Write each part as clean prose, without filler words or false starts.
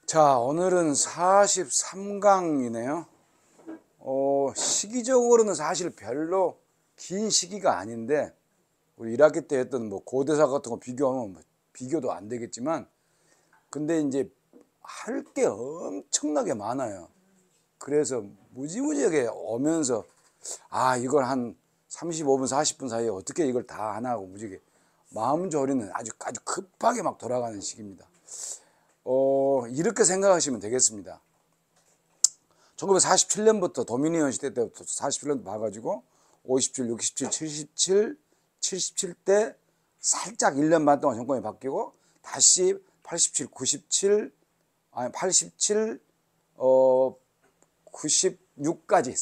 자, 오늘은 43강이네요. 시기적으로는 사실 별로 긴 시기가 아닌데, 우리 1학기 때 했던 뭐 고대사 같은 거 비교하면 비교도 안 되겠지만, 근데 이제 할 게 엄청나게 많아요. 그래서 무지무지하게 오면서, 이걸 한 35분, 40분 사이에 어떻게 이걸 다 하나 하고 무지하게 마음 졸이는 아주 급하게 막 돌아가는 시기입니다. 이렇게 생각하시면 되겠습니다. 1947년부터 도미니언 시대 때부터 47년 봐가지고 57, 67, 77, 77때 살짝 1년 반 동안 정권이 바뀌고 다시 87, 97, 87, 96까지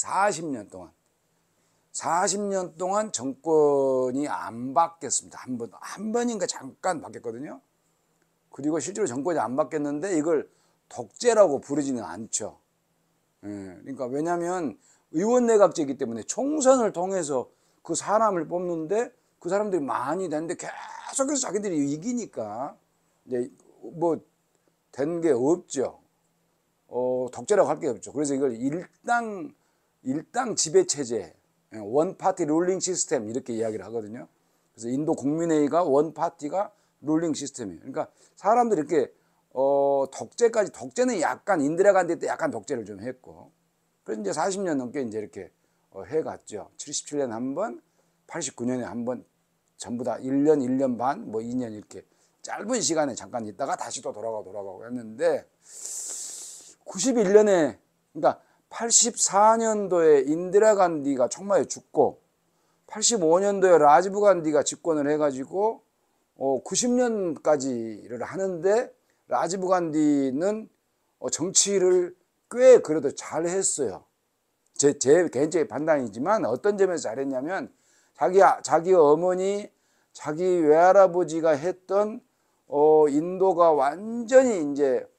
40년 동안 정권이 안 바뀌었습니다. 한 번인가 잠깐 바뀌었거든요. 그리고 실제로 정권이 안 바뀌었는데 이걸 독재라고 부르지는 않죠. 그러니까 왜냐하면 의원내각제이기 때문에 총선을 통해서 그 사람을 뽑는데 그 사람들이 많이 되는데 계속해서 자기들이 이기니까 이제 뭐 된 게 없죠. 독재라고 할 게 없죠. 그래서 이걸 일당 지배 체제, 원 파티 룰링 시스템 이렇게 이야기를 하거든요. 그래서 인도 국민회의가 원 파티가 룰링 시스템이에요. 그러니까 사람들이 이렇게 독재는 약간 인디라 간디 때 약간 독재를 좀 했고, 그래서 이제 40년 넘게 이제 이렇게 해갔죠. 77년 한 번, 89년에 한 번, 전부 다 1년 반, 뭐 2년 이렇게 짧은 시간에 잠깐 있다가 다시 또 돌아가고 했는데, 91년에, 그러니까 84년도에 인디라 간디가 총마에 죽고, 85년도에 라지브 간디가 집권을 해가지고 90년까지를 하는데, 라지브 간디는 정치를 꽤 그래도 잘 했어요. 제 개인적인 판단이지만 어떤 점에서 잘했냐면 자기 어머니, 자기 외할아버지가 했던 인도가 완전히 이제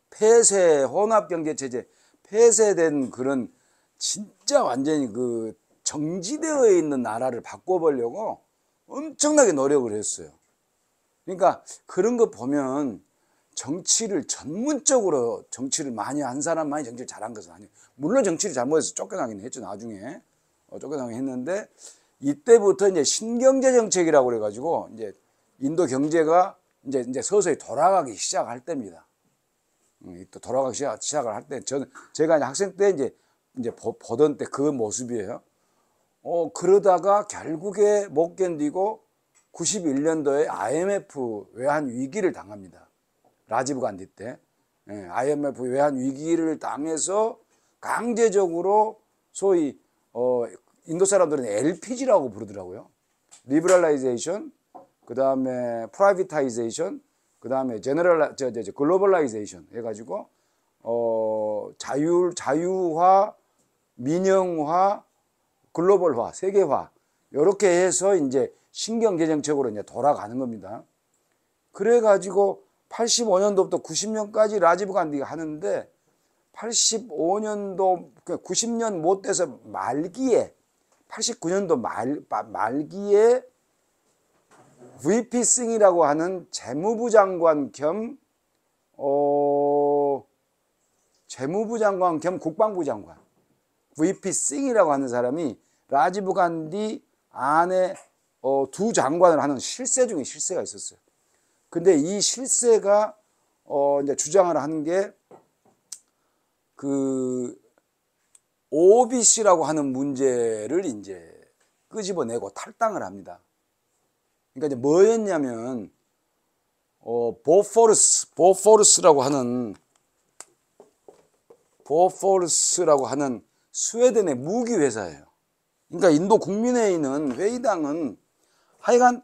폐쇄 혼합 경제 체제 폐쇄된 그런 진짜 완전히 그 정지되어 있는 나라를 바꿔보려고 엄청나게 노력을 했어요. 그러니까 그런 거 보면 정치를 전문적으로 정치를 많이 한 사람만이 정치를 잘한 것은 아니에요. 물론 정치를 잘못해서 쫓겨나긴 했죠. 나중에 쫓겨나긴 했는데, 이때부터 이제 신경제 정책이라고 그래가지고 이제 인도 경제가 이제 서서히 돌아가기 시작할 때입니다. 또 돌아가기 시작을 할 때, 제가 이제 학생 때 이제 보던 때 그 모습이에요. 그러다가 결국에 못 견디고 91년도에 IMF 외환 위기를 당합니다. 라지브 간디 때. IMF 외환 위기를 당해서 강제적으로 소위 인도 사람들은 LPG라고 부르더라고요. 리버럴라이제이션, 그 다음에 프라이빗타이제이션, 그 다음에 글로벌라이제이션 해가지고 자유화, 민영화, 글로벌화, 세계화 이렇게 해서 이제 신경제 정책으로 이제 돌아가는 겁니다. 그래가지고 85년도부터 90년까지 라지브 간디가 하는데, 85년도 90년 못 돼서 말기에 89년도 말기에 VP 싱이라고 하는 재무부 장관 겸 국방부 장관, VP 싱이라고 하는 사람이 라지브 간디 안에 두 장관을 하는 실세 중에 실세가 있었어요. 근데 이 실세가 이제 주장을 하는 게 그 OBC라고 하는 문제를 이제 끄집어내고 탈당을 합니다. 그러니까 이제 뭐였냐면 보포르스라고 하는 스웨덴의 무기 회사예요. 그러니까 인도 국민회의는 회의당은 하여간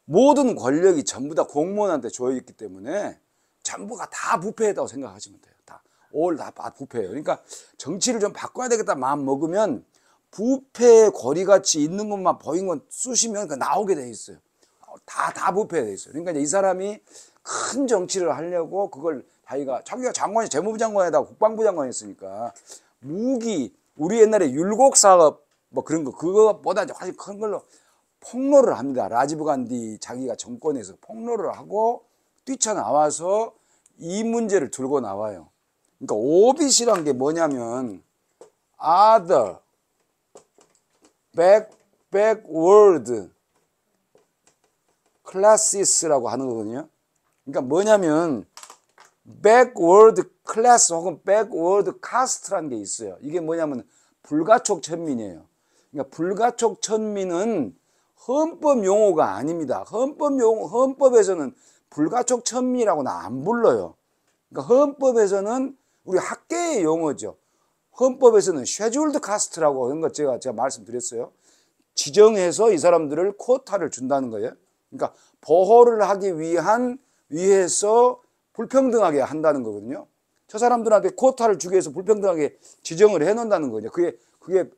모든 권력이 전부 다 공무원한테 조여있기 때문에 전부가 다 부패했다고 생각하시면 돼요. 다 부패예요. 그러니까 정치를 좀 바꿔야 되겠다 마음 먹으면 부패 고리같이 있는 것만 보인 건 쑤시면 나오게 돼 있어요. 다 부패돼 있어요. 그러니까 이 사람이 큰 정치를 하려고 그걸 자기가 장관이 재무부 장관에다가 국방부 장관이었으니까 무기, 우리 옛날에 율곡 사업 뭐 그런 거, 그거보다 훨씬 큰 걸로 폭로를 합니다. 라지브 간디 자기가 정권에서 폭로를 하고 뛰쳐나와서 이 문제를 들고 나와요. 그러니까 OBC란 게 뭐냐면 other backward classes라고 하는 거거든요. 그러니까 뭐냐면 backward class 혹은 backward caste라는 게 있어요. 이게 뭐냐면 불가촉 천민이에요. 그러니까 불가촉 천민은 헌법 용어가 아닙니다. 헌법에서는 불가촉 천민이라고는 안 불러요. 그러니까 헌법에서는 우리 학계의 용어죠. 헌법에서는 scheduled caste라고 하는 것 제가 말씀드렸어요. 지정해서 이 사람들을 쿼타를 준다는 거예요. 그러니까 보호를 하기 위해서 불평등하게 한다는 거거든요. 저 사람들한테 쿼타를 주기 위해서 불평등하게 지정을 해 놓는다는 거죠. 그게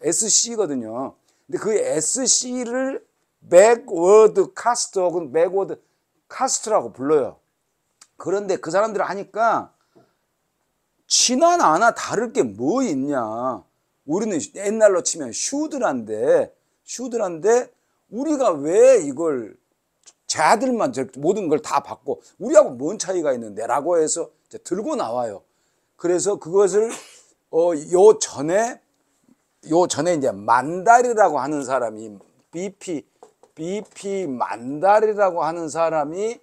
SC거든요. 근데 그 SC를 backward caste 혹은 backward caste라고 불러요. 그런데 그 사람들 하니까 친하나 다를 게 뭐 있냐. 우리는 옛날로 치면 슈드란데 우리가 왜 이걸 쟤들만 모든 걸 다 받고 우리하고 뭔 차이가 있는데 라고 해서 이제 들고 나와요. 그래서 그것을 요 전에 이제 만달이라고 하는 사람이 BP 만달이라고 하는 사람이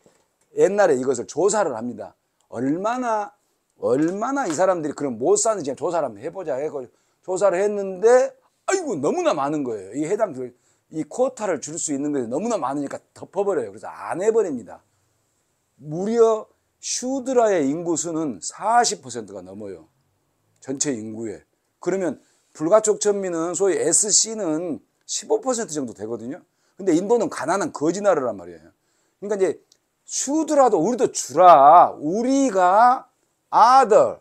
옛날에 이것을 조사를 합니다. 얼마나 이 사람들이 그럼 못 사는지 조사를 한번 해보자 해서 조사를 했는데 아이고 너무나 많은 거예요. 이 쿼타를 줄 수 있는 것이 너무나 많으니까 덮어버려요. 그래서 안 해버립니다. 무려 슈드라의 인구수는 40%가 넘어요. 전체 인구에. 그러면 불가촉 천민은 소위 SC는 15% 정도 되거든요. 근데 인도는 가난한 거지 나라란 말이에요. 그러니까 이제 슈드라도 우리도 주라. 우리가 other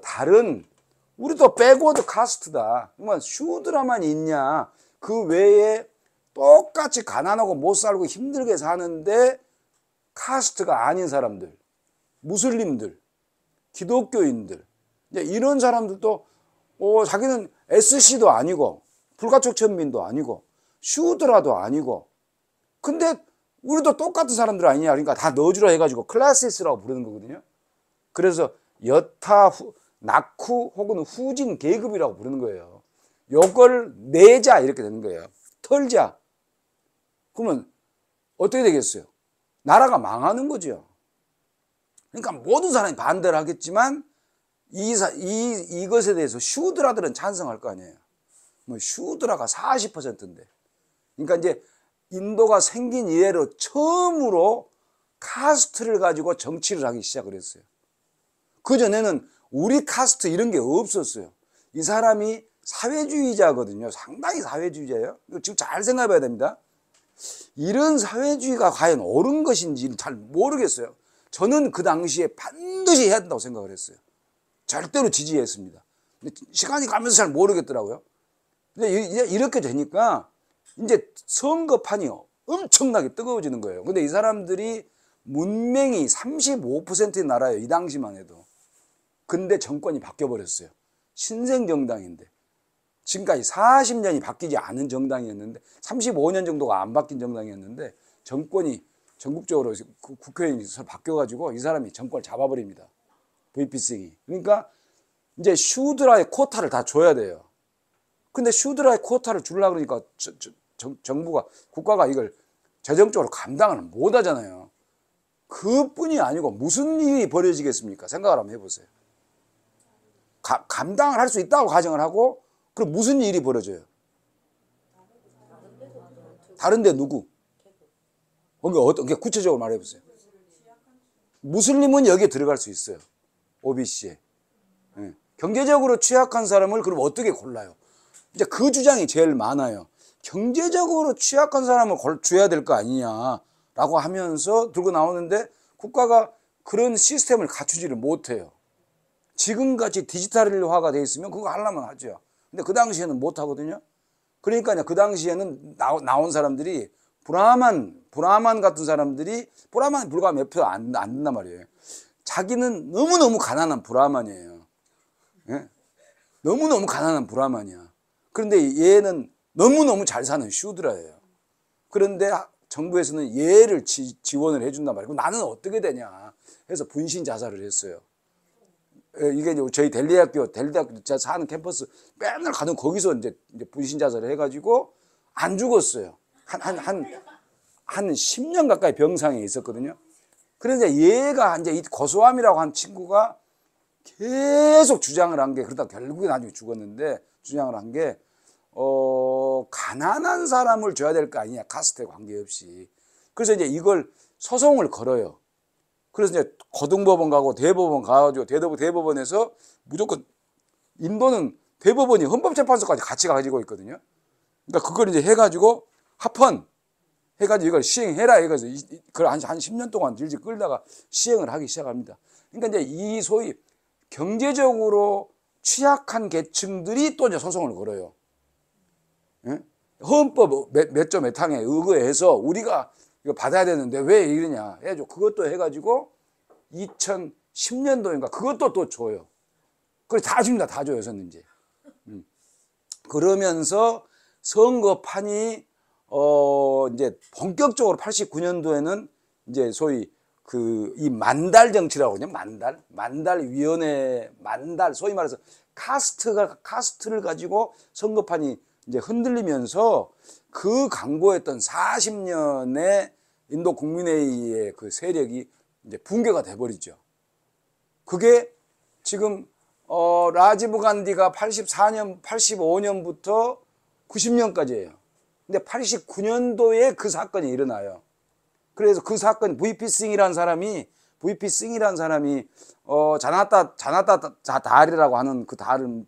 다른 우리도 백워드 카스트다. 그러면 슈드라만 있냐. 그 외에 똑같이 가난하고 못 살고 힘들게 사는데 카스트가 아닌 사람들, 무슬림들, 기독교인들 이런 사람들도 자기는 SC도 아니고 불가촉 천민도 아니고 슈드라도 아니고 근데 우리도 똑같은 사람들 아니냐. 그러니까 다 넣어주라 해가지고 클래시스라고 부르는 거거든요. 그래서 여타 낙후 혹은 후진 계급이라고 부르는 거예요. 요걸 내자 이렇게 되는 거예요. 털자. 그러면 어떻게 되겠어요? 나라가 망하는 거죠. 그러니까 모든 사람이 반대를 하겠지만 이것에 대해서 슈드라들은 찬성할 거 아니에요. 뭐 슈드라가 40%인데. 그러니까 이제 인도가 생긴 이래로 처음으로 카스트를 가지고 정치를 하기 시작을 했어요. 그전에는 우리 카스트 이런 게 없었어요. 이 사람이 사회주의자거든요. 상당히 사회주의자예요. 지금 잘 생각해 봐야 됩니다. 이런 사회주의가 과연 옳은 것인지 잘 모르겠어요. 저는 그 당시에 반드시 해야 된다고 생각을 했어요. 절대로 지지했습니다. 근데 시간이 가면서 잘 모르겠더라고요. 근데 이렇게 되니까 이제 선거판이 엄청나게 뜨거워지는 거예요. 근데 이 사람들이 문맹이 35%의 나라예요. 이 당시만 해도. 근데 정권이 바뀌어버렸어요. 신생정당인데. 지금까지 40년이 바뀌지 않은 정당이었는데 35년 정도가 안 바뀐 정당이었는데 정권이 전국적으로 국회의원이 바뀌어가지고 이 사람이 정권을 잡아버립니다. VPC이. 그러니까 이제 슈드라의 쿼타를 다 줘야 돼요. 근데 슈드라의 쿼타를 주려고 그러니까 정부가 국가가 이걸 재정적으로 감당을 못 하잖아요. 그뿐이 아니고 무슨 일이 벌어지겠습니까? 생각을 한번 해보세요. 감당을 할 수 있다고 가정을 하고 그럼 무슨 일이 벌어져요? 다른데 누구? 어떻게 구체적으로 말해보세요. 무슬림은 여기에 들어갈 수 있어요. OBC에. 네. 경제적으로 취약한 사람을 그럼 어떻게 골라요? 이제 그 주장이 제일 많아요. 경제적으로 취약한 사람을 줘야 될 거 아니냐라고 하면서 들고 나오는데 국가가 그런 시스템을 갖추지를 못해요. 지금같이 디지털화가 돼 있으면 그거 하려면 하죠. 근데 그 당시에는 못 하거든요. 그러니까 그 당시에는 나온 사람들이 브라만 같은 사람들이 브라만 불과 몇 표 안 된단 말이에요. 자기는 너무너무 가난한 브라만이에요. 예? 너무너무 가난한 브라만이야. 그런데 얘는 너무너무 잘 사는 슈드라예요. 그런데 정부에서는 얘를 지원을 해준단 말이에요. 나는 어떻게 되냐. 해서 분신 자살을 했어요. 이게 이제 저희 델리대학교 제가 사는 캠퍼스 맨날 가던 거기서 이제 분신 자살을 해가지고 안 죽었어요. 한 10년 가까이 병상에 있었거든요. 그래서 얘가 이제 이 고소함이라고 한 친구가 계속 주장을 한 게, 그러다 결국에 나중에 죽었는데, 주장을 한 게, 가난한 사람을 줘야 될 거 아니냐, 카스트에 관계없이. 그래서 이제 이걸 소송을 걸어요. 그래서 이제 고등법원 가고 대법원 가가지고 대법원에서 무조건 인도는 대법원이 헌법재판소까지 같이 가지고 있거든요. 그러니까 그걸 이제 해가지고 합헌 해가지고 이걸 시행해라 해가지고 그걸 한 10년 동안 질질 끌다가 시행을 하기 시작합니다. 그러니까 이제 이 소위 경제적으로 취약한 계층들이 또 이제 소송을 걸어요. 예? 헌법 몇 조 몇 항에 의거해서 우리가 이거 받아야 되는데 왜 이러냐 해줘. 그것도 해가지고 2010년도인가 그것도 또 줘요. 그래 다 줍니다. 다 줘요. 저는 이제. 그러면서 선거판이 이제 본격적으로 89년도에는 이제 소위 이 만달 정치라고 그러냐, 만달 위원회, 소위 말해서 카스트를 가지고 선거판이 이제 흔들리면서 그 강보했던 40년의 인도 국민회의의 그 세력이 이제 붕괴가 돼버리죠. 그게 지금 라지브 간디가 85년부터 90년까지예요. 근데 89년도에 그 사건이 일어나요. 그래서 그 사건 VP 싱이라는 사람이 자나타 달이라고 하는 그 달은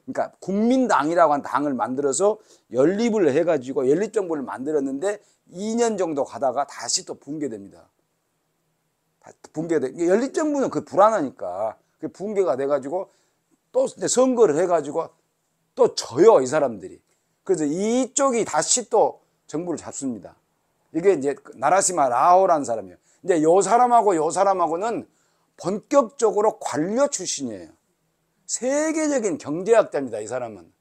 그러니까 국민당이라고 하는 당을 만들어서 연립을 해가지고 연립정부를 만들었는데 2년 정도 가다가 다시 또 붕괴됩니다. 연립정부는 그 불안하니까 그 붕괴가 돼가지고 또 선거를 해가지고 또 져요 이 사람들이. 그래서 이쪽이 다시 또 정부를 잡습니다. 이게 이제 나라시마 라오라는 사람이에요. 이제 요 사람하고는 본격적으로 관료 출신이에요. 세계적인 경제학자입니다. 이 사람은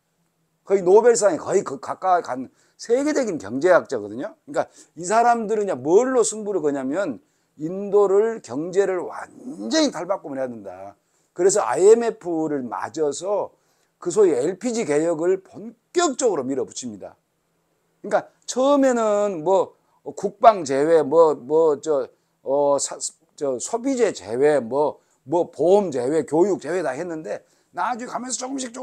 거의 노벨상에 거의 가까이 간 세계적인 경제학자거든요. 그러니까 이 사람들은 그냥 뭘로 승부를 거냐면 인도를 경제를 완전히 탈바꿈을 해야 된다. 그래서 IMF를 맞아서 그 소위 LPG 개혁을 본격적으로 밀어붙입니다. 그러니까 처음에는 뭐 국방 제외, 소비재 제외, 보험 제외, 교육 제외 다 했는데 나중에 가면서 조금씩 다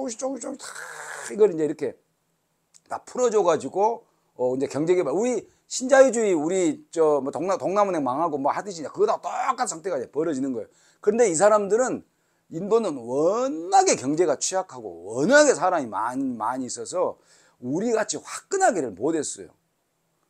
이걸 이제 이렇게 다 풀어줘가지고 이제 경제개발 우리 신자유주의 동남은행 망하고 뭐 하듯이 그거다 똑같은 상태가 이제 벌어지는 거예요. 그런데 이 사람들은 인도는 워낙에 경제가 취약하고 워낙에 사람이 많이 있어서 우리같이 화끈하게를 못했어요.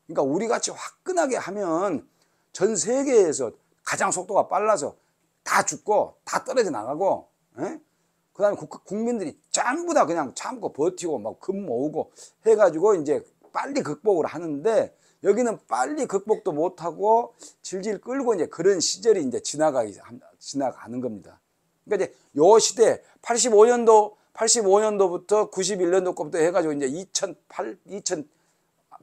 그러니까 우리같이 화끈하게 하면 전 세계에서 가장 속도가 빨라서 다 죽고 다 떨어져 나가고, 그 다음에 국민들이 전부 다 그냥 참고 버티고 막 금 모으고 해가지고 이제 빨리 극복을 하는데 여기는 빨리 극복도 못하고 질질 끌고 이제 그런 시절이 이제 지나가는 겁니다. 그러니까 이제 요 시대 85년도부터 91년도부터 해가지고 이제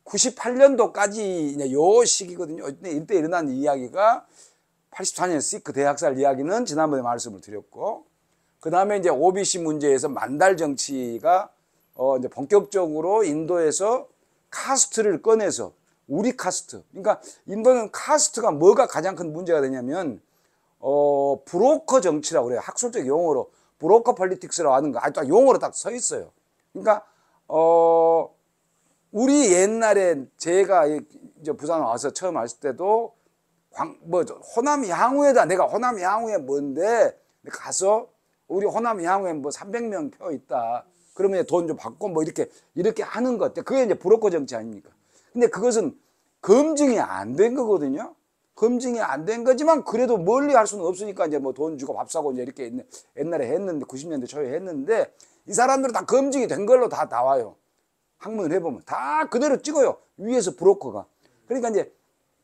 98년도까지 이제 요 시기거든요. 이때 일어난 이야기가 84년 시크 대학살 이야기는 지난번에 말씀을 드렸고, 그 다음에 이제 OBC 문제에서 만달 정치가 이제 본격적으로 인도에서 카스트를 꺼내서 우리 카스트, 그러니까 인도는 카스트가 뭐가 가장 큰 문제가 되냐면 브로커 정치라고 그래요. 학술적 용어로 브로커 폴리틱스라고 하는 거 아직도 용어로 딱 서 있어요. 그러니까 우리 옛날에 제가 이제 부산 와서 처음 왔을 때도 호남 양우에다 내가 호남 양우에 뭔데 가서 우리 호남 양우에 뭐 300명 표 있다. 그러면 돈 좀 받고 뭐 이렇게 하는 것. 그게 이제 브로커 정치 아닙니까? 근데 그것은 검증이 안 된 거거든요. 검증이 안 된 거지만 그래도 멀리 할 수는 없으니까 이제 뭐 돈 주고 밥 사고 이제 이렇게 옛날에 했는데 90년대 초에 했는데 이 사람들은 다 검증이 된 걸로 다 나와요. 학문을 해보면 다 그대로 찍어요. 위에서 브로커가. 그러니까 이제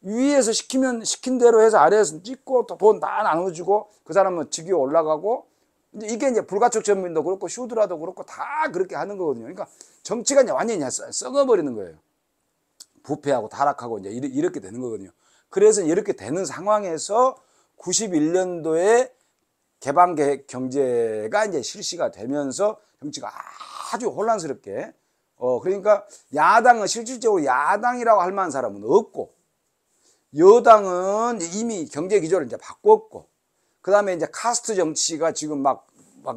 위에서 시킨 대로 해서 아래에서 찍고 돈 다 나눠주고 그 사람은 직위 올라가고 이제 이게 이제 불가촉 전문도 그렇고 슈드라도 그렇고 다 그렇게 하는 거거든요. 그러니까 정치가 이제 완전히 썩어버리는 거예요. 부패하고 타락하고 이제 이렇게 되는 거거든요. 그래서 이렇게 되는 상황에서 91년도에 개방계획 경제가 이제 실시가 되면서 정치가 아주 혼란스럽게 그러니까 야당은 실질적으로 야당이라고 할 만한 사람은 없고 여당은 이미 경제 기조를 이제 바꿨고 그다음에 이제 카스트 정치가 지금 막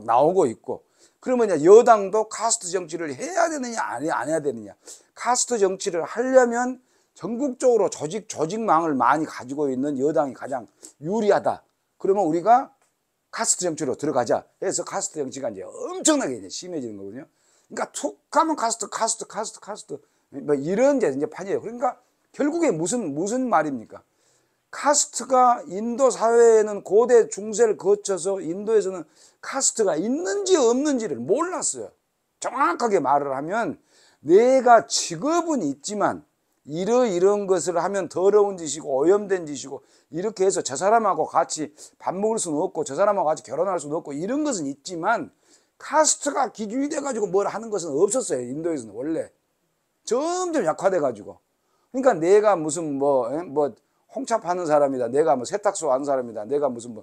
나오고 있고 그러면 이제 여당도 카스트 정치를 해야 되느냐 안 해야 되느냐 카스트 정치를 하려면 전국적으로 조직망을 많이 가지고 있는 여당이 가장 유리하다. 그러면 우리가 카스트 정치로 들어가자 해서 카스트 정치가 이제 엄청나게 이제 심해지는 거거든요. 그러니까 툭 하면 카스트 뭐 이런 이제 판이에요. 그러니까 결국에 무슨 말입니까? 카스트가 인도 사회에는 고대 중세를 거쳐서 인도에서는 카스트가 있는지 없는지를 몰랐어요. 정확하게 말을 하면 내가 직업은 있지만 이런 것을 하면 더러운 짓이고 오염된 짓이고 이렇게 해서 저 사람하고 같이 밥 먹을 수는 없고 저 사람하고 같이 결혼할 수는 없고 이런 것은 있지만 카스트가 기준이 돼가지고 뭘 하는 것은 없었어요. 인도에서는 원래 점점 약화돼가지고 그러니까 내가 무슨 뭐 홍차 파는 사람이다. 내가 뭐 세탁소 하는 사람이다. 내가 무슨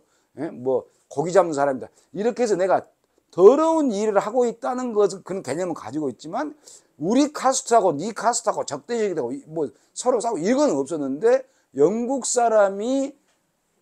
뭐 고기 잡는 사람이다. 이렇게 해서 내가 더러운 일을 하고 있다는 것은 그런 개념을 가지고 있지만 우리 카스트하고 네 카스트하고 적대적이 되고 뭐 서로 싸우고 이건 없었는데 영국 사람이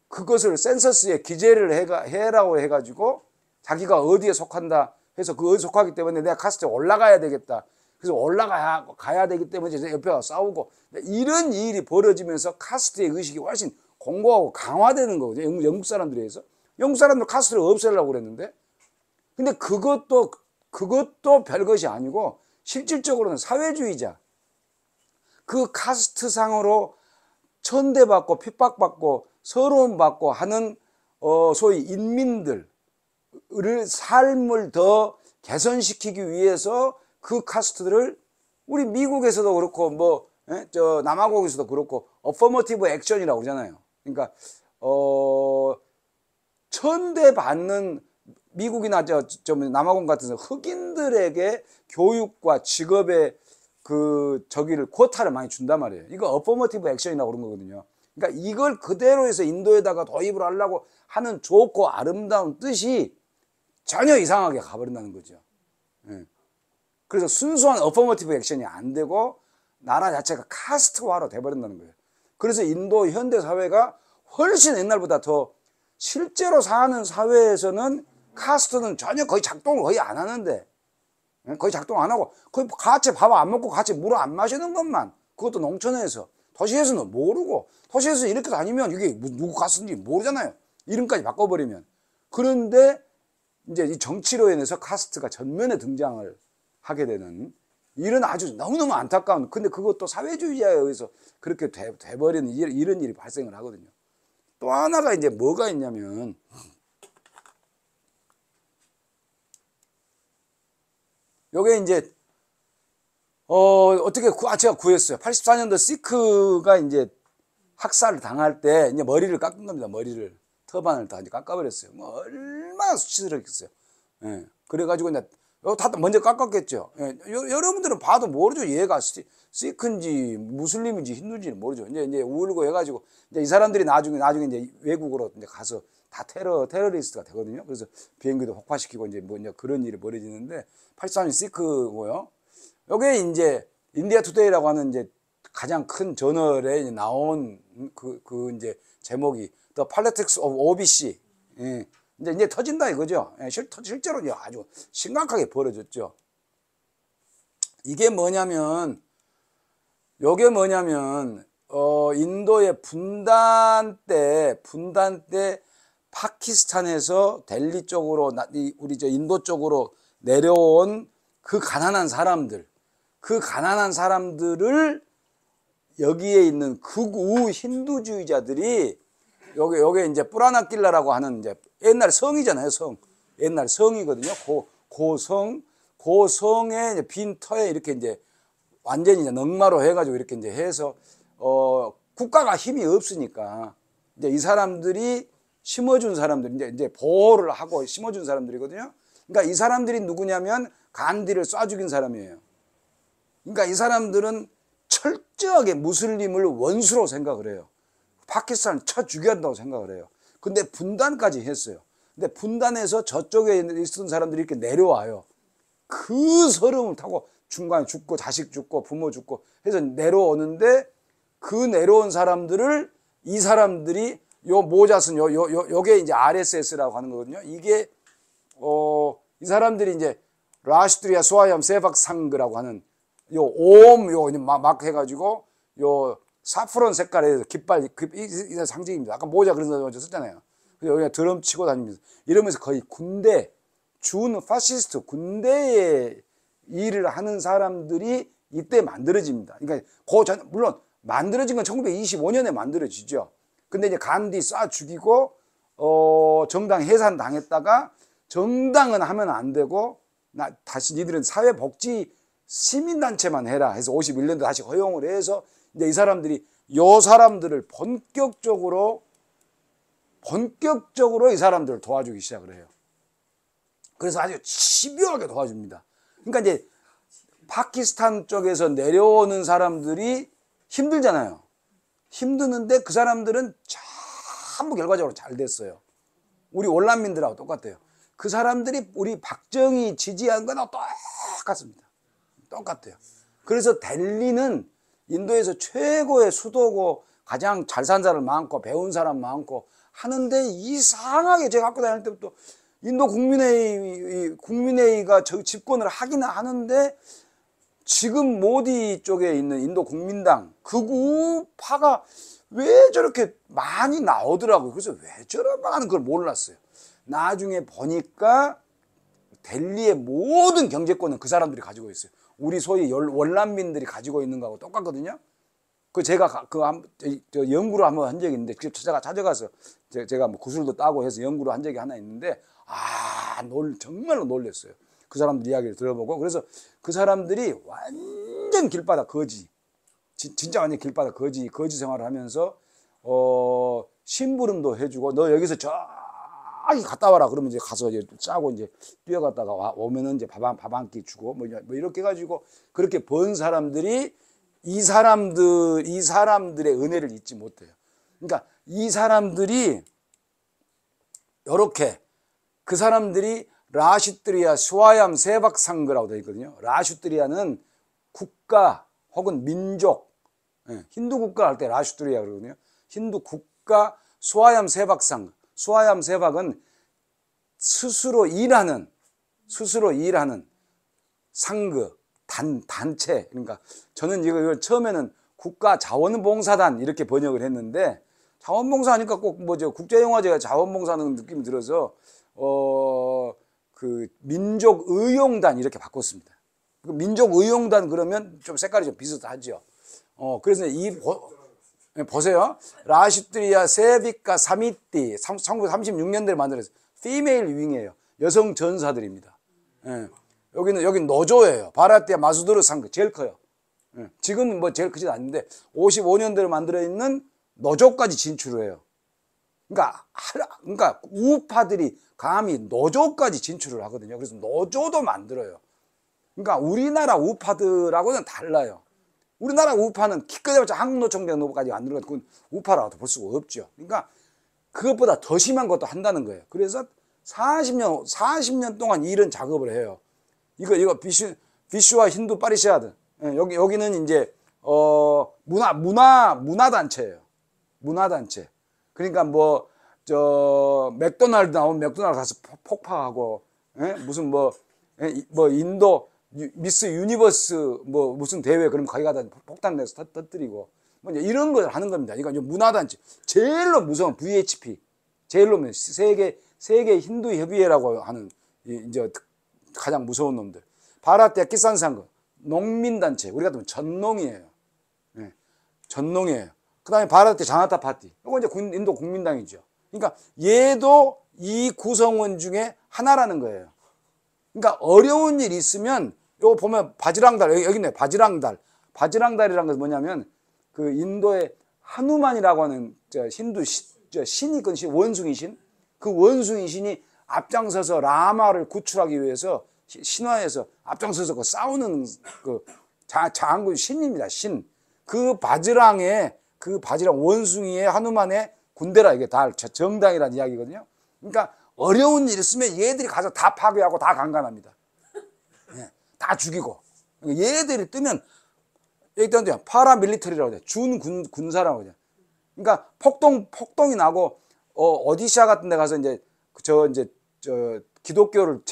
그것을 센서스에 기재를 해라고 해가지고 자기가 어디에 속한다 해서 그 어디에 속하기 때문에 내가 카스트에 올라가야 되겠다. 그래서 올라가야 되기 때문에 이제 옆에가 싸우고 이런 일이 벌어지면서 카스트의 의식이 훨씬 공고하고 강화되는 거거든요. 영국 사람들에 의해서. 영국 사람들 카스트를 없애려고 그랬는데 근데 그것도 별것이 아니고 실질적으로는 사회주의자 그 카스트상으로 천대받고 핍박받고 서러움받고 하는 소위 인민들을 삶을 더 개선시키기 위해서 그 카스트들을 우리 미국에서도 그렇고 저 남아공에서도 그렇고 어퍼머티브 액션이라고 그러잖아요. 그러니까 천대받는 미국이나 저 남아공 같은 흑인들에게 교육과 직업의 저기를 쿼타를 많이 준단 말이에요. 이거 어퍼머티브 액션이라고 그런 거거든요. 그러니까 이걸 그대로 해서 인도에다가 도입을 하려고 하는 좋고 아름다운 뜻이 전혀 이상하게 가버린다는 거죠. 예. 그래서 순수한 어퍼머티브 액션이 안 되고 나라 자체가 카스트화로 돼버린다는 거예요. 그래서 인도 현대 사회가 훨씬 옛날보다 더 실제로 사는 사회에서는 카스트는 전혀 거의 작동을 거의 안 하는데 거의 작동 안 하고 거의 같이 밥 안 먹고 같이 물 안 마시는 것만 그것도 농촌에서 도시에서는 모르고 도시에서 이렇게 다니면 이게 누구 카스트인지 모르잖아요. 이름까지 바꿔버리면. 그런데 이제 이 정치로 인해서 카스트가 전면에 등장을 하게 되는 이런 아주 너무너무 안타까운 근데 그것도 사회주의자에 의해서 그렇게 돼버리는 이런 일이 발생을 하거든요. 또 하나가 이제 뭐가 있냐면 요게 이제 어떻게 제가 구했어요. 84년도 시크가 이제 학살을 당할 때 이제 머리를 깎은 겁니다. 머리를 터반을 다 이제 깎아버렸어요. 뭐 얼마나 수치스럽겠어요. 예. 그래가지고 이제 다 먼저 깎았겠죠. 예. 여러분들은 봐도 모르죠. 얘가 시크인지 무슬림인지 힌두인지 모르죠. 이제 울고 해가지고 이제 이 사람들이 나중에 이제 외국으로 이제 가서 다 테러리스트가 되거든요. 그래서 비행기도 폭파시키고 이제 이제 그런 일이 벌어지는데 84년 시크고요. 요게 이제 인디아 투데이라고 하는 이제 가장 큰 저널에 나온 이제 제목이 The Politics of OBC. 예. 이제 터진다 이거죠. 예. 실제로 아주 심각하게 벌어졌죠. 이게 뭐냐면 인도의 분단 때 파키스탄에서 델리 쪽으로 우리 인도 쪽으로 내려온 그 가난한 사람들을 여기에 있는 극우 힌두주의자들이 요게 이제 뿌라나킬라라고 하는 이제 옛날 성이잖아요. 옛날 성이거든요. 고성에 이제 빈 터에 이렇게 이제 완전히 이제 넉마로 해가지고 이렇게 이제 해서 국가가 힘이 없으니까 이제 이 사람들이 심어준 사람들 이제 보호를 하고 심어준 사람들이거든요. 그러니까 이 사람들이 누구냐면 간디를 쏴 죽인 사람이에요. 그러니까 이 사람들은 철저하게 무슬림을 원수로 생각을 해요. 파키스탄을 쳐 죽여야 한다고 생각을 해요. 근데 분단까지 했어요. 근데 분단해서 저쪽에 있던 사람들이 이렇게 내려와요. 그 서름을 타고 중간에 죽고 자식 죽고 부모 죽고 해서 내려오는데 그 내려온 사람들을 이 사람들이 요 모자슨 요게 이제 RSS라고 하는 거거든요. 이게 이 사람들이 이제 라슈트리아 수아얌 세박상그라고 하는 요 옴 막 해가지고 요 사프론 색깔의 깃발 이 상징입니다. 아까 모자 그런 거 썼잖아요. 그래서 여기 드럼 치고 다니면서 이러면서 거의 군대 준 파시스트 군대의 일을 하는 사람들이 이때 만들어집니다. 그러니까 물론 만들어진 건 1925년에 만들어지죠. 근데 이제 간디 쏴 죽이고 정당 해산 당했다가 정당은 하면 안 되고 다시 니들은 사회복지 시민단체만 해라 해서 51년도 다시 허용을 해서 이제 이 사람들이 요 사람들을 본격적으로 이 사람들을 도와주기 시작을 해요. 그래서 아주 집요하게 도와줍니다. 그러니까 이제 파키스탄 쪽에서 내려오는 사람들이 힘들잖아요. 힘드는데 그 사람들은 전부 결과적으로 잘 됐어요. 우리 월남민들하고 똑같아요. 그 사람들이 우리 박정희 지지한 거나 똑같습니다. 똑같아요. 그래서 델리는 인도에서 최고의 수도고 가장 잘 산 사람 많고 배운 사람 많고 하는데 이상하게 제가 학교 다닐 때부터 인도 국민회의가 집권을 하기는 하는데 지금 모디 쪽에 있는 인도 국민당 극우 파가 왜 저렇게 많이 나오더라고요. 그래서 왜 저런가 하는 걸 몰랐어요. 나중에 보니까 델리의 모든 경제권은 그 사람들이 가지고 있어요. 우리 소위 월남민들이 가지고 있는 거하고 똑같거든요. 그 제가 연구를 한번 한 적이 있는데 찾아가서 제가 뭐 구술도 따고 해서 연구를 한 적이 하나 있는데 정말로 놀랐어요. 그 사람들 이야기를 들어보고 그래서 그 사람들이 완전 길바닥 거지 진짜 완전 길바닥 거지 생활을 하면서 심부름도 해주고 너 여기서 저기 갔다 와라 그러면 이제 가서 이제 짜고 이제 뛰어갔다가 오면은 이제 밥 한 끼 주고 뭐 이렇게 해가지고 그렇게 번 사람들이 이 사람들의 은혜를 잊지 못해요. 그러니까 이 사람들이 이렇게 그 사람들이 라슈트리아 수아얌 세박상그라고 되어 있거든요. 라슈트리아는 국가 혹은 민족, 힌두 국가 할 때 라슈트리아 그러거든요. 힌두 국가 수아얌 세박상그. 수아얌 세박은 스스로 일하는 상그, 단체. 그러니까 저는 이걸 처음에는 국가 자원봉사단 이렇게 번역을 했는데 자원봉사 하니까 꼭 뭐죠 국제영화제가 자원봉사하는 느낌이 들어서 그 민족의용단 이렇게 바꿨습니다. 민족의용단 그러면 좀 색깔이 좀 비슷하죠. 그래서 보세요. 라슈트리아 세비카 사미띠 1936년대에 만들어서 피메일 윙이에요. 여성 전사들입니다. 여기는 노조예요. 바라티아 마수드르 상그 제일 커요. 지금은 뭐 제일 크진 않는데 55년대로 만들어 있는 노조까지 진출을 해요. 그러니까 우파들이 감히 노조까지 진출을 하거든요. 그래서 노조도 만들어요. 그러니까 우리나라 우파들하고는 달라요. 우리나라 우파는 기껏해봤자 한국노총장 노조까지 안 들어가도 그건 우파라고 볼 수가 없죠. 그러니까 그것보다 더 심한 것도 한다는 거예요. 그래서 40년 동안 이런 작업을 해요. 이거 비슈와 힌두 파리시아드. 여기는 이제 문화단체예요. 문화단체. 그러니까 맥도날드 나오면 맥도날드 가서 폭파하고, 무슨 인도 미스 유니버스 무슨 대회 그럼 거기 가다 폭탄 내서 터뜨리고 이런 걸 하는 겁니다. 이거 문화단체. 제일로 무서운 VHP. 제일로 세계 힌두 협의회라고 하는 이제 가장 무서운 놈들. 바라티아 키산상그 농민단체. 우리 같으면 전농이에요. 전농이에요. 그 다음에 바라티아 자나타 파티. 이거 이제 인도 국민당이죠. 그러니까 얘도 이 구성원 중에 하나라는 거예요. 그러니까 어려운 일이 있으면 요거 보면 바지랑달 여기 있네. 바지랑달이라는 것은 뭐냐면 그 인도의 하누만이라고 하는 힌두 신이 있거든요. 원숭이 신. 그 원숭이 신이 앞장서서 라마를 구출하기 위해서 신화에서 앞장서서 그 싸우는 그 장군 신입니다. 신. 그 바지랑 원숭이의 하누만의 군대라 이게 다 정당이라는 이야기거든요. 그러니까 어려운 일 있으면 얘들이 가서 다 파괴하고 다 강간합니다. 예, 다 죽이고. 얘들이 뜨면 얘들한테 파라밀리터리라고 해요. 군사라고 해요. 그러니까 폭동이 나고 어디시아 같은 데 가서 이제 기독교를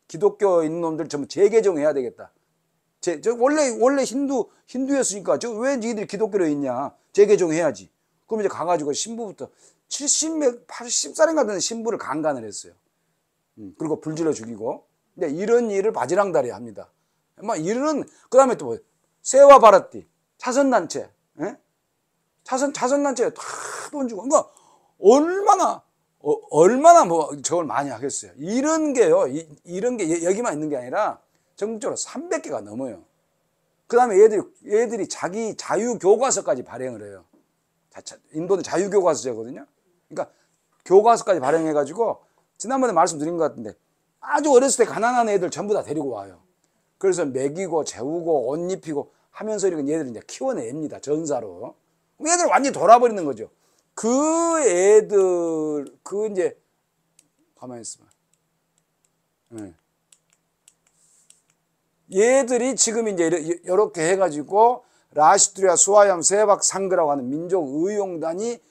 기독교 있는 놈들 전부 재개종해야 되겠다. 원래 힌두였으니까 왜 니들이 기독교로 있냐? 재개종해야지. 그럼 이제 가가지고 신부부터 80살인가 되는 신부를 강간을 했어요. 그리고 불질러 죽이고. 근데 이런 일을 바지랑다리 합니다. 막 이런 그다음에 또 뭐 세와 바라띠 차선단체, 예? 차선단체에 다 돈 주고. 그러니까 얼마나 뭐 저걸 많이 하겠어요. 이런 게요. 이런 게 여기만 있는 게 아니라 전국적으로 300개가 넘어요. 그 다음에 얘들이 자기 자유교과서까지 발행을 해요. 인도는 자유교과서제거든요. 그러니까 교과서까지 발행해가지고 지난번에 말씀드린 것 같은데 아주 어렸을 때 가난한 애들 전부 다 데리고 와요. 그래서 먹이고 재우고 옷 입히고 하면서 이렇게 얘들을 이제 키워냅니다. 전사로. 얘들 완전히 돌아버리는 거죠. 이제 가만히 있어봐. 네. 얘들이 지금 이제 이렇게 해가지고 라시두리아 수아얌 세박 상그라고 하는 민족 의용단이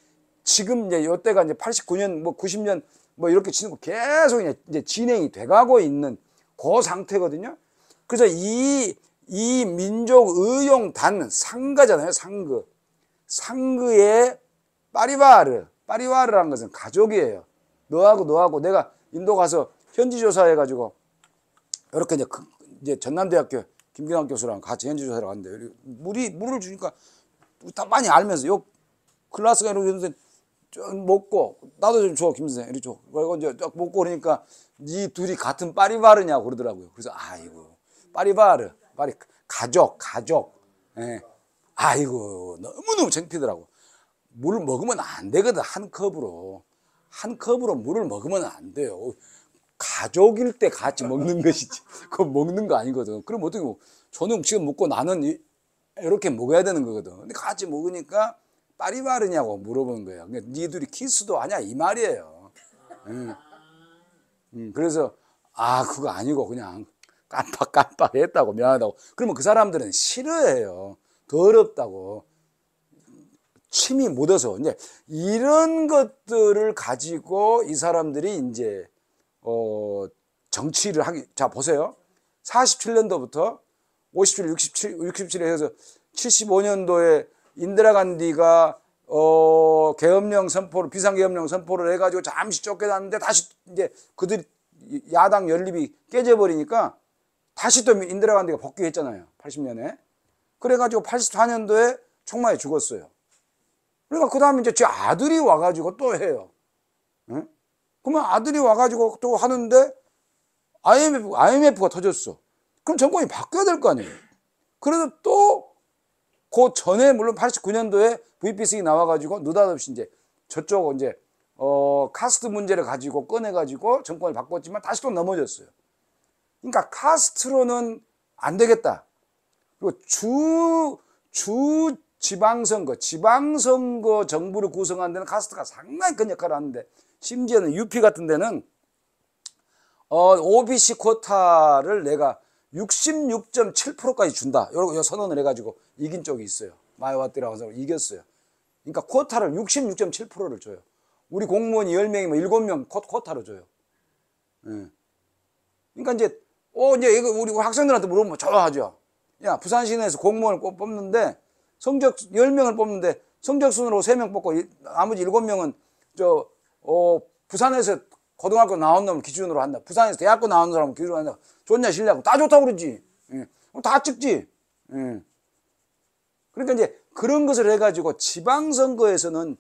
지금 이제 이때가 이제 89년 뭐 90년 뭐 이렇게 치는 거 계속 이제 진행이 돼가고 있는 그 상태거든요. 그래서 이 민족 의용단 상가잖아요. 상그의 파리바르라는 것은 가족이에요. 너하고 내가 인도 가서 현지 조사해가지고 이렇게 이제 전남대학교 김경환 교수랑 같이 현지 조사를 갔는데 물을 주니까 다 많이 알면서 요 클래스가 이러는데 좀 먹고 나도 좀 줘 김 선생 이리 줘. 그리고 이제 딱 먹고 그러니까 이 둘이 같은 파리바르냐고 그러더라고요. 그래서 아이고 파리 가족. 예. 아이고 너무너무 창피더라고. 물 먹으면 안 되거든. 한 컵으로 물을 먹으면 안 돼요. 가족일 때 같이 먹는 것이지 그거 먹는 거 아니거든. 그럼 어떻게 저는 지금 먹고 나는 이렇게 먹어야 되는 거거든. 근데 같이 먹으니까 파리바르냐고 물어보는 거예요. 그러니까 니들이 키스도 하냐 이 말이에요. 그래서 그거 아니고 그냥 깜빡했다고 미안하다고. 그러면 그 사람들은 싫어해요. 더럽다고. 침이 묻어서 이제 이런 것들을 가지고 이 사람들이 이제 정치를 자 보세요. 47년도부터 57, 67에 해서 75년도에 인디라 간디가 계엄령 선포를 비상계엄령 선포를 해가지고 잠시 쫓겨났는데 다시 이제 그들이 야당 연립이 깨져버리니까 다시 또 인디라 간디가 복귀했잖아요. 80년에. 그래가지고 84년도에 총마에 죽었어요. 그러니까 그 다음에 이제 제 아들이 와가지고 또 해요. 응? 그러면 아들이 와가지고 또 하는데 IMF가 터졌어. 그럼 정권이 바뀌어야 될 거 아니에요. 그래도 또 그 전에 물론 89년도에 VPC가 나와가지고 느닷없이 이제 저쪽 이제 카스트 문제를 가지고 꺼내가지고 정권을 바꿨지만 다시 또 넘어졌어요. 그러니까 카스트로는 안 되겠다. 그리고 지방선거 정부를 구성하는 데는 카스트가 상당히 큰 역할을 하는데 심지어는 UP 같은 데는 OBC 쿼타를 내가 66.7%까지 준다. 이렇게 선언을 해가지고 이긴 쪽이 있어요. 마야와티라고 해서 이겼어요. 그러니까 쿼타를 66.7%를 줘요. 우리 공무원이 10명이면 7명 쿼타로 줘요. 예. 그러니까 이제 이거 우리 학생들한테 물어보면 좋아하죠. 야, 부산시내에서 공무원을 뽑는데 성적 10명을 뽑는데 성적순으로 3명 뽑고 나머지 7명은 부산에서 고등학교 나온 놈을 기준으로 한다. 부산에서 대학교 나온 사람을 기준으로 한다. 좋냐 싫냐고 다 좋다고 그러지. 예. 다 찍지. 예. 그러니까 이제 그런 것을 해가지고 지방선거에서는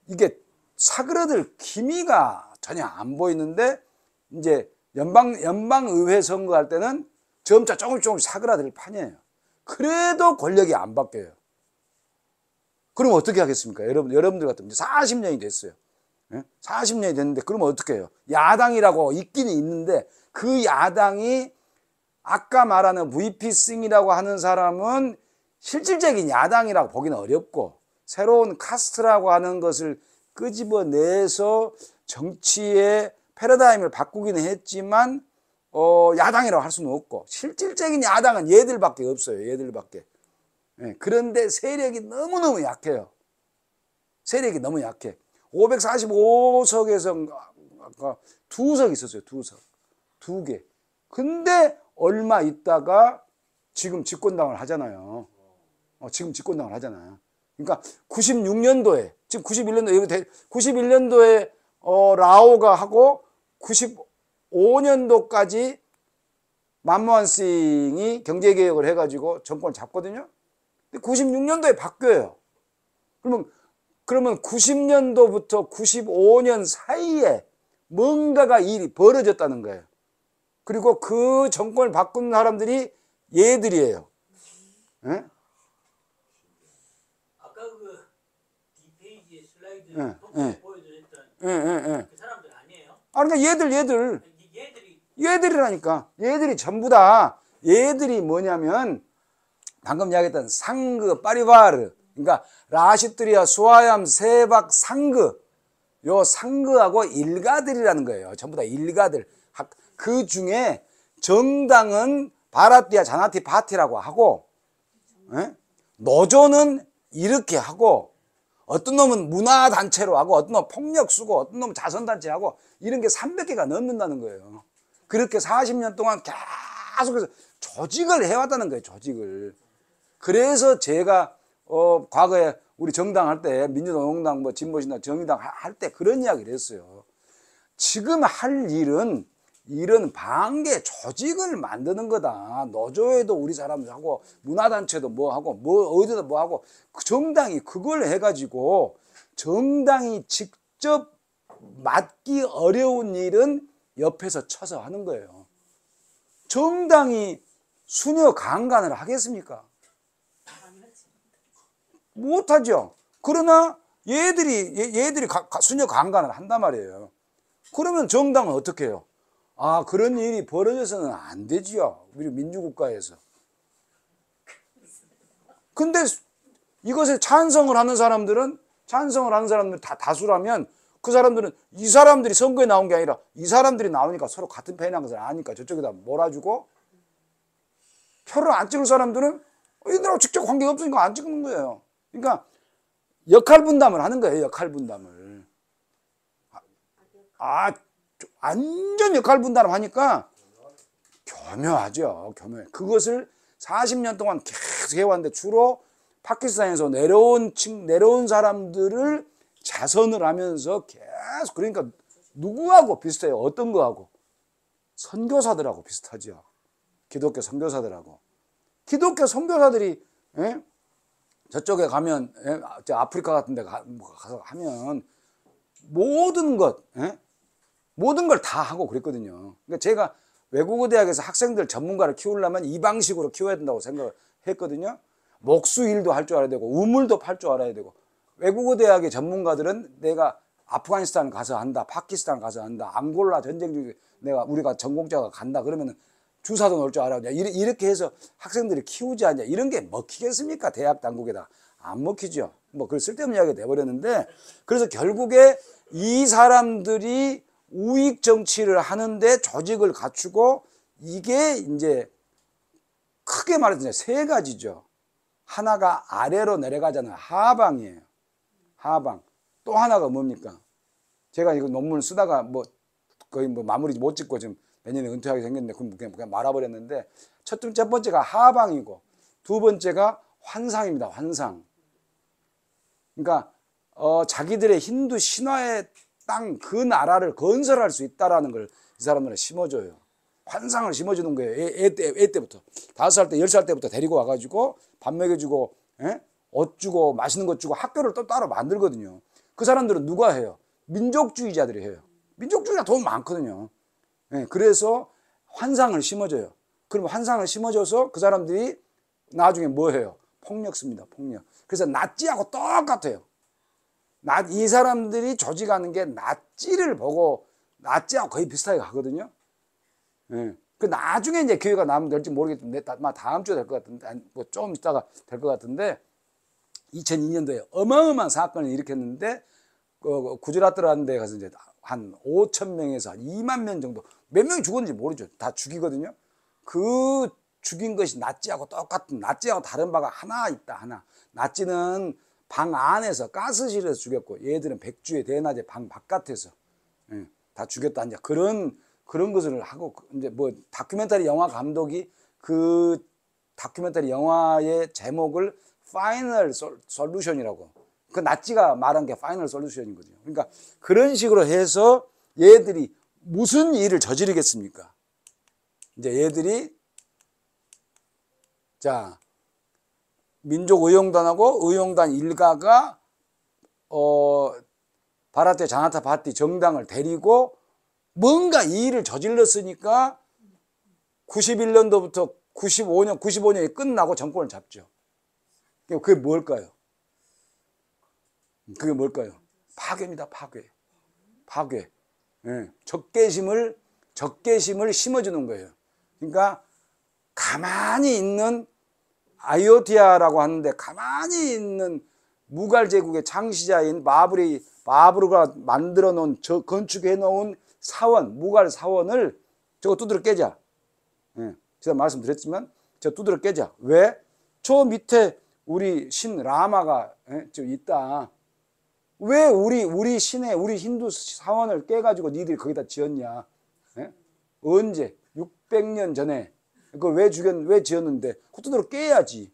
이게 사그러들 기미가 전혀 안 보이는데 이제 연방의회 선거할 때는 점차 조금씩 사그라들 판이에요. 그래도 권력이 안 바뀌어요. 그럼 어떻게 하겠습니까? 여러분들 같으면 40년이 됐어요. 40년이 됐는데 그러면 어떻게 해요? 야당이라고 있기는 있는데 그 야당이 아까 말하는 VP 싱이라고 하는 사람은 실질적인 야당이라고 보기는 어렵고 새로운 카스트라고 하는 것을 끄집어내서 정치의 패러다임을 바꾸기는 했지만 야당이라고 할 수는 없고 실질적인 야당은 얘들밖에 없어요. 얘들밖에. 예, 그런데 세력이 너무너무 약해요. 세력이 너무 약해. 545석에서 두 석 있었어요. 두 석. 두 개. 근데 얼마 있다가 지금 집권당을 하잖아요. 지금 집권당을 하잖아요. 그러니까 96년도에 지금 91년도에 라오가 하고 95년도까지 만모한 싱이 경제개혁을 해가지고 정권을 잡거든요. 근데 96년도에 바뀌어요. 그러면 90년도부터 95년 사이에 뭔가가 일이 벌어졌다는 거예요. 그리고 그 정권을 바꾼 사람들이 얘들이에요. 예? 아까 그 뒷페이지의 슬라이드 예, 보여줬던 그 사람들 아니에요? 그러니까 얘들이라니까. 얘들이 전부 다 얘들이 뭐냐면 방금 이야기했던 상그, 파리바르, 그러니까 라시트리아, 수하얌, 세박, 상그, 요 상그하고 일가들이라는 거예요. 전부 다 일가들. 그 중에 정당은 바라티아 자나티 파티라고 하고, 노조는 이렇게 하고, 어떤 놈은 문화단체로 하고, 어떤 놈은 폭력 쓰고, 어떤 놈은 자선단체 하고, 이런 게 300개가 넘는다는 거예요. 그렇게 40년 동안 계속해서 조직을 해왔다는 거예요. 조직을. 그래서 제가 과거에 우리 정당 할 때 민주노동당, 뭐 진보신당, 정의당 할 때 그런 이야기를 했어요. 지금 할 일은 반개 조직을 만드는 거다. 노조에도 우리 사람들 하고 문화단체도 뭐 하고 뭐 어디도 뭐 하고 그 정당이 그걸 해가지고 정당이 직접 맡기 어려운 일은 옆에서 쳐서 하는 거예요. 정당이 수녀 강간을 하겠습니까? 못하죠. 그러나 얘들이 수녀 강간을 한단 말이에요. 그러면 정당은 어떻게 해요? 그런 일이 벌어져서는 안 되지요. 우리 민주국가에서. 근데 이것에 찬성을 하는 사람들은 다 다수라면 그 사람들은 이 사람들이 선거에 나온 게 아니라 이 사람들이 나오니까 서로 같은 편이라는 것을 아니까 저쪽에다 몰아주고 표를 안 찍을 사람들은 얘들하고 직접 관계가 없으니까 안 찍는 거예요. 그러니까 역할 분담을 하는 거예요. 역할 분담을. 완전 역할 분담을 하니까 교묘하죠. 교묘해. 그것을 40년 동안 계속 해왔는데 주로 파키스탄에서 내려온 사람들을 자선을 하면서 계속 그러니까 누구하고 비슷해요? 어떤 거하고? 선교사들하고 비슷하죠. 기독교 선교사들하고. 기독교 선교사들이 저쪽에 가면 아프리카 같은 데 가서 하면 모든 걸 다 하고 그랬거든요. 그러니까 제가 외국어 대학에서 학생들 전문가를 키우려면 이 방식으로 키워야 된다고 생각을 했거든요. 목수일도 할 줄 알아야 되고 우물도 팔 줄 알아야 되고 외국어 대학의 전문가들은 내가 아프가니스탄 가서 한다, 파키스탄 가서 한다, 앙골라 전쟁 중에 우리가 전공자가 간다 그러면은 주사도 놓을 줄 알아야 돼. 이렇게 해서 학생들이 키우지 않냐. 이런 게 먹히겠습니까? 대학 당국에다. 안 먹히죠. 그 쓸데없는 이야기가 돼버렸는데 그래서 결국에 이 사람들이 우익 정치를 하는데 조직을 갖추고 이게 이제 크게 말해서 세 가지죠. 하나가 아래로 내려가잖아요. 하방이에요. 하방. 또 하나가 뭡니까? 제가 이거 논문을 쓰다가 거의 마무리 못 짓고 지금 내년에 은퇴하게 생겼는데 그냥 말아버렸는데 첫 번째가 하방이고 두 번째가 환상입니다. 환상. 그러니까 자기들의 힌두 신화의 땅 그 나라를 건설할 수 있다라는 걸 이 사람들은 심어줘요. 환상을 심어주는 거예요. 애 때부터 5살 때 10살 때부터 데리고 와가지고 밥 먹여주고 옷 주고 맛있는 것 주고 학교를 또 따로 만들거든요. 그 사람들은 누가 해요? 민족주의자들이 해요. 민족주의자 돈 많거든요. 그래서 환상을 심어줘요. 그럼 환상을 심어줘서 그 사람들이 나중에 뭐 해요? 폭력 씁니다. 폭력. 그래서 나치하고 똑같아요. 이 사람들이 조직하는 게 나치를 보고 나치하고 거의 비슷하게 가거든요. 그 나중에 이제 기회가 나면 될지 모르겠는데 다음 주에 될 것 같은데 좀 있다가 될 것 같은데 2002년도에 어마어마한 사건을 일으켰는데 구제라트라는 데 가서 이제 한 5천 명에서 한 2만 명 정도, 몇 명이 죽었는지 모르죠. 다 죽이거든요. 그 죽인 것이 나치하고 똑같은, 나치하고 다른 바가 하나 있다, 하나. 나치는 방 안에서 가스실에서 죽였고, 얘들은 백주의 대낮에 방 바깥에서 다 죽였다. 이제 그런 것을 하고, 이제 뭐 다큐멘터리 영화 감독이 그 다큐멘터리 영화의 제목을 파이널 솔루션이라고, 그 나치가 말한 게 파이널 솔루션이거든요. 그러니까 그런 식으로 해서 얘들이 무슨 일을 저지르겠습니까? 이제 얘들이, 자, 민족의용단하고 의용단 일가가 바라테 자나타 파티 정당을 데리고 뭔가 이 일을 저질렀으니까 91년도부터 95년이 끝나고 정권을 잡죠. 그게 뭘까요? 그게 뭘까요? 파괴입니다. 파괴. 예, 적개심을 심어주는 거예요. 그러니까 가만히 있는 아이오티아라고 하는데, 가만히 있는 무갈 제국의 창시자인 바브르가 만들어 놓은, 건축해 놓은 사원, 무갈 사원을 저거 두드려 깨자. 예, 제가 말씀드렸지만 저 두드려 깨자. 왜? 저 밑에 우리 신 라마가 저 있다. 왜 우리 신의, 우리 힌두 사원을 깨가지고 니들이 거기다 지었냐? 예? 언제? 600년 전에. 그걸 왜 지었는데? 두드려 깨야지.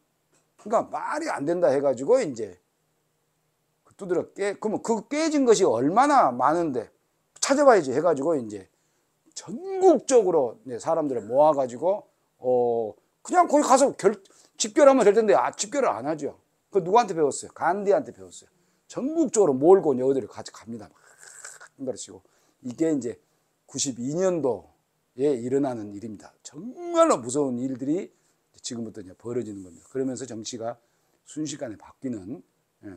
그러니까 말이 안 된다 해가지고 이제 두드려 그러면 그 깨진 것이 얼마나 많은데 찾아봐야지 해가지고 이제 전국적으로 사람들을 모아가지고 그냥 거기 가서 집결하면 될 텐데, 집결을 안 하죠. 그 누구한테 배웠어요? 간디한테 배웠어요. 전국적으로 몰고 여기들을 같이 갑니다. 그러시고 이게 이제 92년도에 일어나는 일입니다. 정말로 무서운 일들이 지금부터 이제 벌어지는 겁니다. 그러면서 정치가 순식간에 바뀌는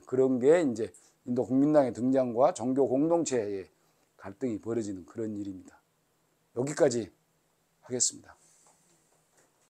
그런 게 이제 인도 국민당의 등장과 종교 공동체의 갈등이 벌어지는 그런 일입니다. 여기까지 하겠습니다.